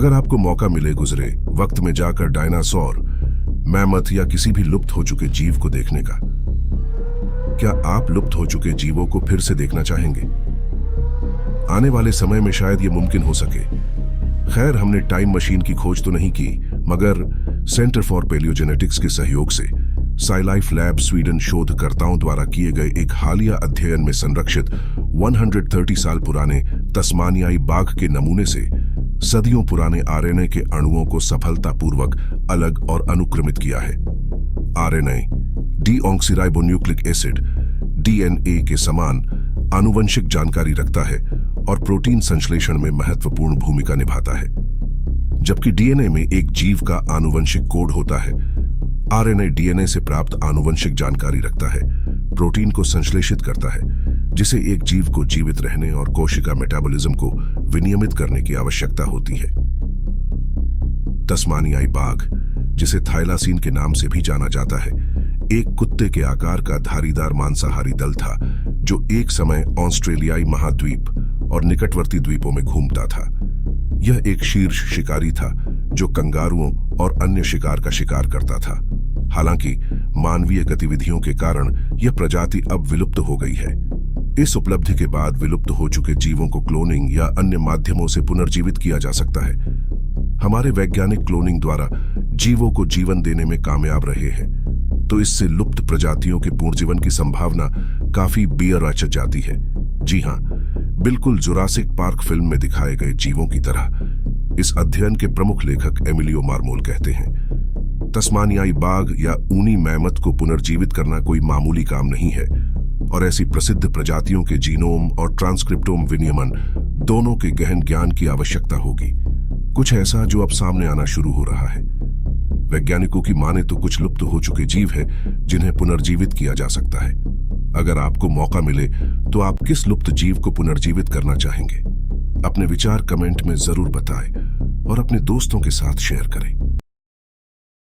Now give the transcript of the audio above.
अगर आपको मौका मिले गुजरे वक्त में जाकर डायनासोर, मैमथ या किसी भी लुप्त हो चुके जीव को देखने का, क्या आप लुप्त हो चुके जीवों को फिर से देखना चाहेंगे? आने वाले समय में शायद ये मुमकिन हो सके। खैर, हमने टाइम मशीन की खोज तो नहीं की, मगर सेंटर फॉर पैलियोजेनेटिक्स के सहयोग से साइलाइफ लैब स्वीडन शोधकर्ताओं द्वारा किए गए एक हालिया अध्ययन में संरक्षित 130 साल पुराने तस्मानियाई बाघ के नमूने से सदियों पुराने आरएनए के अणुओं को सफलतापूर्वक अलग और अनुक्रमित किया है। आरएनए डीऑक्सीराइबोन्यूक्लिक एसिड डीएनए के समान आनुवंशिक जानकारी रखता है और प्रोटीन संश्लेषण में महत्वपूर्ण भूमिका निभाता है। जबकि डीएनए में एक जीव का आनुवंशिक कोड होता है, आरएनए डीएनए से प्राप्त आनुवंशिक जानकारी रखता है, प्रोटीन को संश्लेषित करता है, जिसे एक जीव को जीवित रहने और कोशिका मेटाबॉलिज्म को विनियमित करने की आवश्यकता होती है। तस्मानियाई बाघ, जिसे थाइलासीन के नाम से भी जाना जाता है, एक कुत्ते के आकार का धारीदार मांसाहारी दल था जो एक समय ऑस्ट्रेलियाई महाद्वीप और निकटवर्ती द्वीपों में घूमता था। यह एक शीर्ष शिकारी था जो कंगारुओं और अन्य शिकार का शिकार करता था। हालांकि मानवीय गतिविधियों के कारण यह प्रजाति अब विलुप्त हो गई है। इस उपलब्धि के बाद विलुप्त हो चुके जीवों को क्लोनिंग या अन्य माध्यमों से पुनर्जीवित किया जा सकता है। हमारे वैज्ञानिक क्लोनिंग द्वारा जीवों को जीवन देने में कामयाब रहे हैं, तो इससे लुप्त प्रजातियों के पुनर्जीवन की संभावना काफी बेअराच जाती है। जी हाँ, बिल्कुल जुरासिक पार्क फिल्म में दिखाए गए जीवों की तरह। इस अध्ययन के प्रमुख लेखक एमिलियो मार्मोल कहते हैं, तस्मानियाई बाघ या ऊनी मैमथ को पुनर्जीवित करना कोई मामूली काम नहीं है और ऐसी प्रसिद्ध प्रजातियों के जीनोम और ट्रांसक्रिप्टोम विनियमन दोनों के गहन ज्ञान की आवश्यकता होगी। कुछ ऐसा जो अब सामने आना शुरू हो रहा है। वैज्ञानिकों की माने तो कुछ लुप्त हो चुके जीव हैं जिन्हें पुनर्जीवित किया जा सकता है। अगर आपको मौका मिले तो आप किस लुप्त जीव को पुनर्जीवित करना चाहेंगे? अपने विचार कमेंट में जरूर बताएं और अपने दोस्तों के साथ शेयर करें।